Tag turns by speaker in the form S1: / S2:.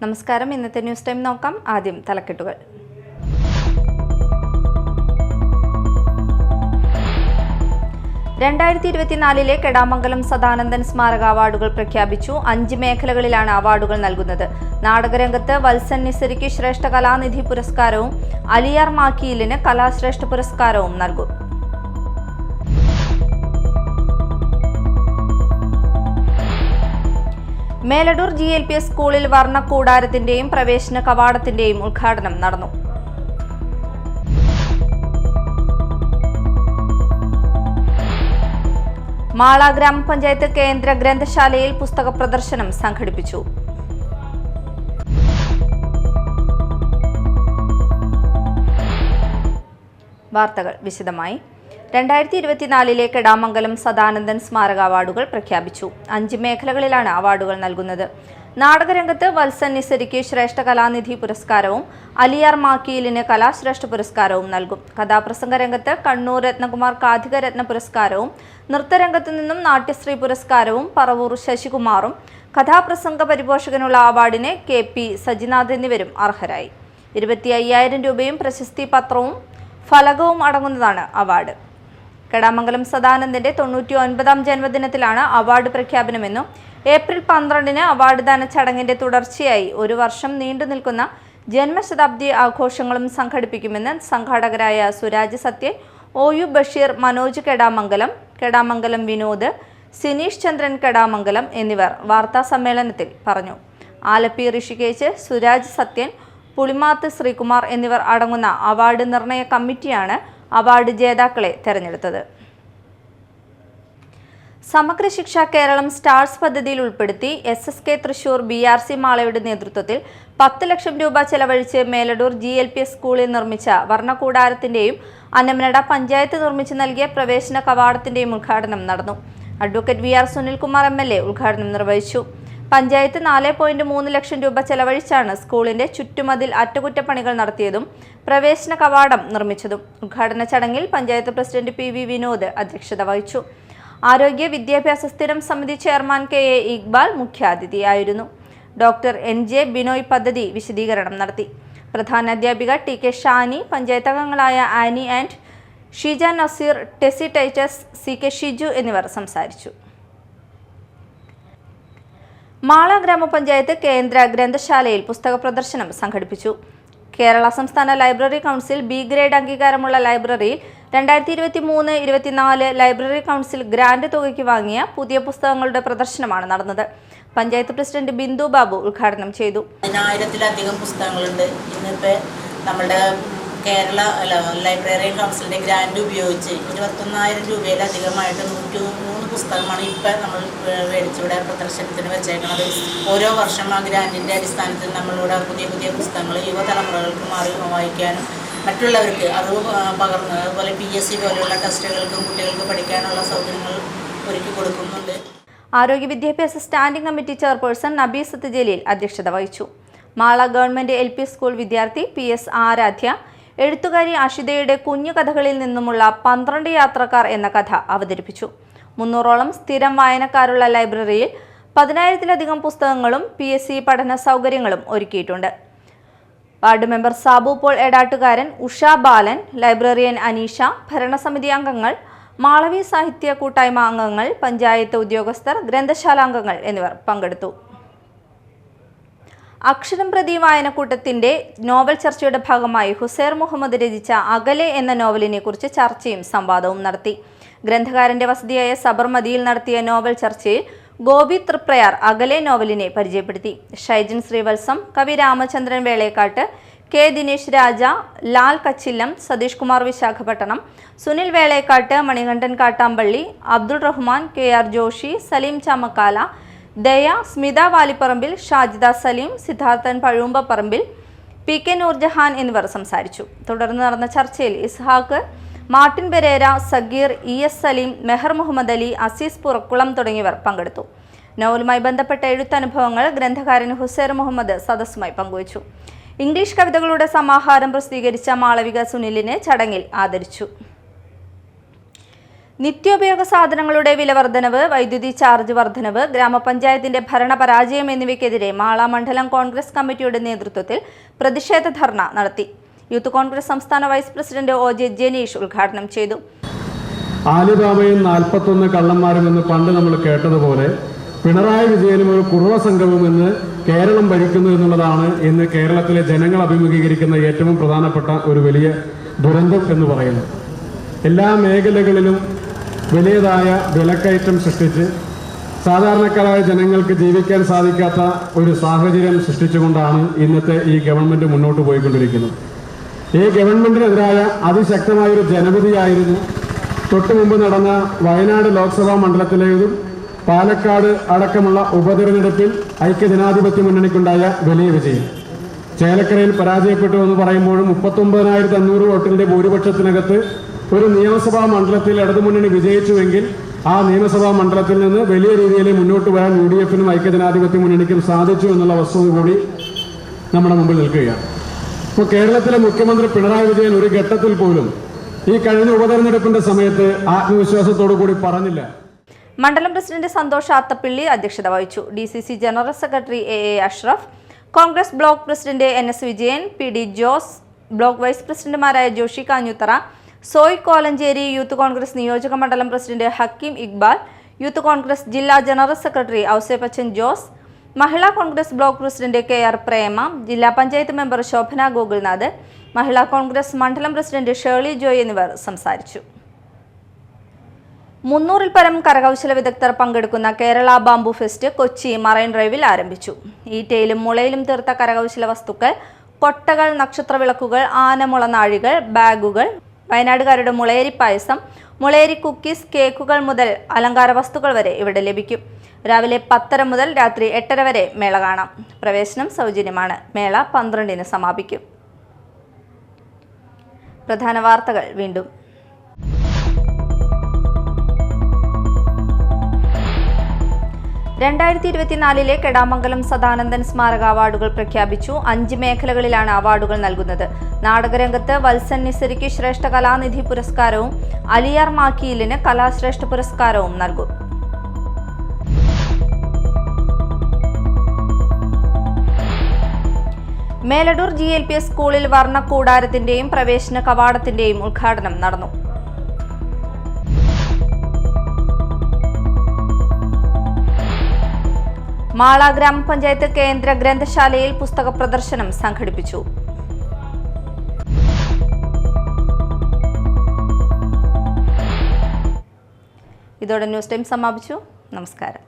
S1: നമസ്കാരം. ഇന്നത്തെ news time നോക്കാം. ആദ്യം തലക്കെട്ടുകൾ. ിലെ കെടാമംഗലം സദാനന്ദൻ സ്മാരക അവാർഡുകൾ പ്രഖ്യാപിച്ചു. 5 മേഖലകളിലാണ് അവാർഡുകൾ നൽകുന്നത്. നാടകരംഗത്ത് വത്സൻ നിസരിക്ക് ശ്രേഷ്ഠ കലാനിധി പുരസ്കാരവും അലിയാർ മാക്കിയിലിന് കലാശ്രേഷ്ഠ പുരസ്കാരവും നൽകും. മേലടൂർ GLPS സ്കൂളിൽ വർണ്ണക്കൂടാരത്തിന്റെയും പ്രവേശന കവാടത്തിന്റെയും ഉദ്ഘാടനം നടന്നു. മാള ഗ്രാമപഞ്ചായത്ത് കേന്ദ്ര ഗ്രന്ഥശാലയിൽ പുസ്തക പ്രദർശനം സംഘടിപ്പിച്ചു. വാർത്തകൾ വിശദമായി. 2024 കെടാമംഗലം സദാനന്ദൻ സ്മാരക അവാർഡുകൾ പ്രഖ്യാപിച്ചു. 5 മേഖലകളിലാണ് അവാർഡുകൾ നൽകുന്നത്. നാടകരംഗത്ത് വത്സൻ നിസരിക്ക് ശ്രേഷ്ഠ കലാനിധി പുരസ്കാരവും അലിയാർ മാക്കിയിലിന് കലാശ്രേഷ്ഠ പുരസ്കാരവും നൽകും. കഥാപ്രസംഗ രംഗത്ത് കണ്ണൂർ രത്നകുമാർ കാഥിക രത്ന പുരസ്കാരവും നൃത്തരംഗത്തു നിന്നും നാട്യശ്രീ പുരസ്കാരവും പറവൂർ ശശികുമാറും കഥാപ്രസംഗ പരിപോഷകനുള്ള അവാർഡിന് KP സജിനാഥ് എന്നിവരും അർഹരായി. 25,000 രൂപയും പ്രശസ്തി പത്രവും ഫലകവും അടങ്ങുന്നതാണ് അവാർഡ്. കെടാമംഗലം സദാനന്ദന്റെ 99ാം ജന്മദിനത്തിലാണ് അവാർഡ് പ്രഖ്യാപനമെന്നും ഏപ്രിൽ 12-ന് അവാർഡ് ദാന ചടങ്ങിന്റെ തുടർച്ചയായി 1 വർഷം നീണ്ടു നിൽക്കുന്ന ജന്മശതാബ്ദി ആഘോഷങ്ങളും സംഘടിപ്പിക്കുമെന്ന് സംഘാടകരായ സുരാജ് സത്യൻ, OU ബഷീർ, മനോജ് കെടാമംഗലം വിനോദ്, സിനീഷ് ചന്ദ്രൻ കെടാമംഗലം എന്നിവർ വാർത്താ സമ്മേളനത്തിൽ പറഞ്ഞു. ആലപ്പി ഋഷികേശ്, സുരാജ് സത്യൻ, പുളിമാത്ത് ശ്രീകുമാർ എന്നിവർ അടങ്ങുന്ന അവാർഡ് നിർണയ കമ്മിറ്റിയാണ് അവാർഡ് ജേതാക്കളെ തെരഞ്ഞെടുത്തത്. സമഗ്ര ശിക്ഷ കേരളം സ്റ്റാർസ് പദ്ധതിയിൽ ഉൾപ്പെടുത്തി SSK തൃശൂർ BRC മാളയുടെ നേതൃത്വത്തിൽ 10 ലക്ഷം രൂപ ചെലവഴിച്ച് മേലടൂർ GLPS സ്കൂളിൽ നിർമ്മിച്ച വർണ്ണക്കൂടാരത്തിന്റെയും അന്നമനട പഞ്ചായത്ത് നിർമ്മിച്ചു നൽകിയ പ്രവേശന കവാടത്തിന്റെയും ഉദ്ഘാടനം നടന്നു. അഡ്വക്കേറ്റ് VR സുനിൽകുമാർ MLA ഉദ്ഘാടനം നിർവഹിച്ചു. പഞ്ചായത്ത് 4.3 ലക്ഷം രൂപ ചെലവഴിച്ചാണ് സ്കൂളിന്റെ ചുറ്റുമതിൽ അറ്റകുറ്റപ്പണികൾ നടത്തിയതും പ്രവേശന കവാടം നിർമ്മിച്ചതും. ഉദ്ഘാടന ചടങ്ങിൽ പഞ്ചായത്ത് പ്രസിഡന്റ് PV വിനോദ് അധ്യക്ഷത വഹിച്ചു. ആരോഗ്യ വിദ്യാഭ്യാസ സ്ഥിരം സമിതി ചെയർമാൻ KA ഇക്ബാൽ മുഖ്യാതിഥിയായിരുന്നു. ഡോക്ടർ NJ ബിനോയ് പദ്ധതി വിശദീകരണം നടത്തി. പ്രധാനാധ്യാപിക TK ഷാനി, പഞ്ചായത്ത് അംഗങ്ങളായ ആനി ആൻഡ് ഷീജ നസീർ, ടെസി ടൈറ്റസ്, CK ഷിജു എന്നിവർ സംസാരിച്ചു. മാള ഗ്രാമപഞ്ചായത്ത് കേന്ദ്ര ഗ്രന്ഥശാലയിൽ പുസ്തക പ്രദർശനം സംഘടിപ്പിച്ചു. കേരള സംസ്ഥാന ലൈബ്രറി കൗൺസിൽ B ഗ്രേഡ് അംഗീകാരമുള്ള ലൈബ്രറിയിൽ 2023-24 ലൈബ്രറി കൗൺസിൽ ഗ്രാന്റ് തുകയ്ക്ക് വാങ്ങിയ പുതിയ പുസ്തകങ്ങളുടെ പ്രദർശനമാണ് നടന്നത്. പഞ്ചായത്ത് പ്രസിഡന്റ് ബിന്ദു ബാബു ഉദ്ഘാടനം ചെയ്തു.
S2: 1000-ത്തിലധികം പുസ്തകങ്ങളുണ്ട്. ഇന്നിപ്പോൾ നമ്മുടെ കേരള ലൈബ്രറി കൗൺസിലിൻ്റെ ഗ്രാൻഡ് ഉപയോഗിച്ച് 21,000 രൂപയിലധികമായിട്ട് 103 പുസ്തകമാണ് ഇപ്പം നമ്മൾ മേടിച്ചിവിടെ പ്രദർശനത്തിന് വെച്ചേക്കുന്നത്. ഓരോ വർഷം ആ ഗ്രാൻഡിൻ്റെ അടിസ്ഥാനത്തിൽ നമ്മളിവിടെ പുതിയ പുതിയ പുസ്തകങ്ങൾ യുവതലമുറകൾക്ക് വായിക്കാനും മറ്റുള്ളവർക്ക് അറിവ് പകർന്ന്, അതുപോലെ PSC പോലെയുള്ള ടെസ്റ്റുകൾക്കും കുട്ടികൾക്ക് പഠിക്കാനുള്ള സൗകര്യങ്ങൾ ഒരുക്കി കൊടുക്കുന്നുണ്ട്.
S1: ആരോഗ്യ വിദ്യാഭ്യാസ സ്റ്റാൻഡിംഗ് കമ്മിറ്റി ചെയർപേഴ്സൺ നബി സത്ത് ജലീൽ അധ്യക്ഷത വഹിച്ചു. മാള ഗവൺമെന്റ് LP സ്കൂൾ വിദ്യാർത്ഥി PS ആരാധ്യ എഴുത്തുകാരി അഷിതയുടെ കുഞ്ഞു കഥകളിൽ നിന്നുമുള്ള 12 യാത്രക്കാർ എന്ന കഥ അവതരിപ്പിച്ചു. 300ഓളം സ്ഥിരം വായനക്കാരുള്ള ലൈബ്രറിയിൽ 10,000-ലധികം പുസ്തകങ്ങളും PSC പഠന സൗകര്യങ്ങളും ഒരുക്കിയിട്ടുണ്ട്. Ward member Sabu Paul Edattukaran, Usha Balan, librarian Aneesha, ഭരണസമിതി അംഗങ്ങൾ, മാളവി സാഹിത്യ കൂട്ടായ്മ അംഗങ്ങൾ, പഞ്ചായത്ത് ഉദ്യോഗസ്ഥർ, ഗ്രന്ഥശാലാംഗങ്ങൾ എന്നിവർ പങ്കെടുത്തു. അക്ഷരം പ്രതി വായനക്കൂട്ടത്തിന്റെ നോവൽ ചർച്ചയുടെ ഭാഗമായി ഹുസൈർ മുഹമ്മദ് രചിച്ച അകലെ എന്ന നോവലിനെ കുറിച്ച് ചർച്ചയും സംവാദവും നടത്തി. ഗ്രന്ഥകാരന്റെ വസതിയായ സബർമതിയിൽ നടത്തിയ നോവൽ ചർച്ചയിൽ ഗോപി തൃപ്രയാർ അകലെ നോവലിനെ പരിചയപ്പെടുത്തി. ഷൈജിൻ ശ്രീവത്സം, കവി രാമചന്ദ്രൻ വേളേക്കാട്ട്, K ദിനേശ് രാജ, ലാൽ കച്ചില്ലം, സതീഷ് കുമാർ വിശാഖപട്ടണം, സുനിൽ വേളേക്കാട്ട്, മണികണ്ഠൻ കാട്ടാമ്പള്ളി, അബ്ദുൾ റഹ്മാൻ, KR ജോഷി, സലീം ചാമക്കാല, ദയ, സ്മിത വാലിപ്പറമ്പിൽ, ഷാജിദ സലീം, സിദ്ധാർത്ഥൻ പഴൂമ്പപ്പറമ്പിൽ, PK നൂർജഹാൻ എന്നിവർ സംസാരിച്ചു. തുടർന്ന് നടന്ന ചർച്ചയിൽ ഇസ്ഹാഖ്, മാർട്ടിൻ പെരേര, സഗീർ, ES സലീം, മെഹർ മുഹമ്മദ് അലി, അസീസ് പുറക്കുളം തുടങ്ങിയവർ പങ്കെടുത്തു. നോവലുമായി ബന്ധപ്പെട്ട എഴുത്തനുഭവങ്ങൾ ഗ്രന്ഥകാരൻ ഹുസൈർ മുഹമ്മദ് സദസ്സുമായി പങ്കുവച്ചു. ഇംഗ്ലീഷ് കവിതകളുടെ സമാഹാരം പ്രസിദ്ധീകരിച്ച മാളവിക സുനിലിനെ ചടങ്ങിൽ ആദരിച്ചു. നിത്യോപയോഗ സാധനങ്ങളുടെ വില വർധനവ്, വൈദ്യുതി ചാർജ് വർധനവ്, ഗ്രാമപഞ്ചായത്തിന്റെ ഭരണപരാജയം എന്നിവയ്ക്കെതിരെ മാള മണ്ഡലം കോൺഗ്രസ് കമ്മിറ്റിയുടെ നേതൃത്വത്തിൽ പ്രതിഷേധ ധർണ നടത്തി. യൂത്ത് കോൺഗ്രസ് സംസ്ഥാന വൈസ് പ്രസിഡന്റ് OJ ജനീഷ് ഉദ്ഘാടനം ചെയ്തു.
S3: ആലിബാബയും 41 കള്ളന്മാരും എന്ന് പണ്ട് നമ്മൾ കേട്ടതുപോലെ പിണറായി വിജയനും ഒരു കുറുവ സംഘവും എന്ന് കേരളം ഭരിക്കുന്നു എന്നുള്ളതാണ് ഇന്ന് കേരളത്തിലെ ജനങ്ങൾ അഭിമുഖീകരിക്കുന്ന ഏറ്റവും പ്രധാനപ്പെട്ട ഒരു വലിയ ദുരന്തം എന്ന് പറയുന്നത്. എല്ലാ മേഖലകളിലും വലിയതായ വിലക്കയറ്റം സൃഷ്ടിച്ച് സാധാരണക്കാരായ ജനങ്ങൾക്ക് ജീവിക്കാൻ സാധിക്കാത്ത ഒരു സാഹചര്യം സൃഷ്ടിച്ചുകൊണ്ടാണ് ഇന്നത്തെ ഈ ഗവൺമെൻറ് മുന്നോട്ട് പോയിക്കൊണ്ടിരിക്കുന്നത്. ഈ ഗവൺമെൻറ്റിനെതിരായ അതിശക്തമായൊരു ജനവിധിയായിരുന്നു തൊട്ടു മുമ്പ് നടന്ന വയനാട് ലോക്സഭാ മണ്ഡലത്തിലേതും പാലക്കാട് അടക്കമുള്ള ഉപതെരഞ്ഞെടുപ്പിൽ ഐക്യജനാധിപത്യ മുന്നണിക്കുണ്ടായ വലിയ വിജയം. ചേലക്കരയിൽ പരാജയപ്പെട്ടു എന്ന് പറയുമ്പോഴും 39,500 വോട്ടിന്റെ ഭൂരിപക്ഷത്തിനകത്ത് ഒരു നിയമസഭാ മണ്ഡലത്തിൽ ഇടതുമുന്നണി വിജയിച്ചുവെങ്കിൽ ആ നിയമസഭാ മണ്ഡലത്തിൽ നിന്ന് വലിയ രീതിയിൽ മുന്നോട്ട് വരാൻ UDF-നും ഐക്യജനാധിപത്യ മുന്നണിക്കും സാധിച്ചു എന്നുള്ള വസ്തുത കൂടി നമ്മുടെ മുമ്പിൽ നിൽക്കുകയാണ്. ഇപ്പോൾ കേരളത്തിലെ മുഖ്യമന്ത്രി പിണറായി വിജയൻ ഒരു ഘട്ടത്തിൽ പോലും ഈ കഴിഞ്ഞ ഉപതെരഞ്ഞെടുപ്പിന്റെ സമയത്ത് ആത്മവിശ്വാസത്തോടു കൂടി പറഞ്ഞില്ല.
S1: മണ്ഡലം പ്രസിഡന്റ് സന്തോഷ് ആത്തപ്പിള്ളി അധ്യക്ഷത വഹിച്ചു. DCC general secretary AA Ashraf, Congress block president NS Vijayan, PD Jose, block vice പ്രസിഡന്റുമാരായ ജോഷി കാഞ്ഞുത്തറ, സോയ് കോലഞ്ചേരി, യൂത്ത് കോൺഗ്രസ് നിയോജക മണ്ഡലം പ്രസിഡന്റ് ഹക്കീം ഇക്ബാൽ, യൂത്ത് കോൺഗ്രസ് ജില്ലാ general secretary Ouseppachan Jose, Mahila Congress block president KR Prema, ജില്ലാ പഞ്ചായത്ത് മെമ്പർ ശോഭന ഗോകുൽനാഥ്, മഹിളാ കോൺഗ്രസ് മണ്ഡലം പ്രസിഡന്റ് ഷേർലി ജോയ് എന്നിവർ സംസാരിച്ചു. 300-ൽ പരം കരകൗശല വിദഗ്ധർ പങ്കെടുക്കുന്ന Kerala bamboo fest Kochi marine ഡ്രൈവിൽ ആരംഭിച്ചു. ഈറ്റയിലും മുളയിലും തീർത്ത കരകൗശല വസ്തുക്കൾ, കൊട്ടകൾ, നക്ഷത്രവിളക്കുകൾ, ആനമുളനാഴികൾ, ബാഗുകൾ, വയനാടുകാരുടെ മുളയരി പായസം, മുളയരി കുക്കീസ്, കേക്കുകൾ മുതൽ അലങ്കാര വസ്തുക്കൾ വരെ ഇവിടെ ലഭിക്കും. രാവിലെ 10:30 മുതൽ രാത്രി 8:30 വരെ മേള കാണാം. പ്രവേശനം സൗജന്യമാണ്. മേള 12-ന് സമാപിക്കും. പ്രധാന വാർത്തകൾ വീണ്ടും. ലെ കെടാമംഗലം സദാനന്ദൻ സ്മാരക അവാർഡുകൾ പ്രഖ്യാപിച്ചു. 5 മേഖലകളിലാണ് അവാർഡുകൾ നൽകുന്നത്. നാടകരംഗത്ത് വത്സൻ നിസരിക്ക് ശ്രേഷ്ഠ കലാനിധി പുരസ്കാരവും അലിയാർ മാക്കിയിലിന് കലാശ്രേഷ്ഠ പുരസ്കാരവും നൽകും. മേലടൂർ GLPS സ്കൂളിൽ വർണ്ണക്കൂടാരത്തിന്റെയും പ്രവേശന കവാടത്തിന്റെയും ഉദ്ഘാടനം നടന്നു. മാള ഗ്രാമപഞ്ചായത്ത് കേന്ദ്ര ഗ്രന്ഥശാലയിൽ പുസ്തക പ്രദർശനം സംഘടിപ്പിച്ചു. ഇതോടെ ന്യൂസ് ടൈം സമാപിച്ചു. നമസ്കാരം.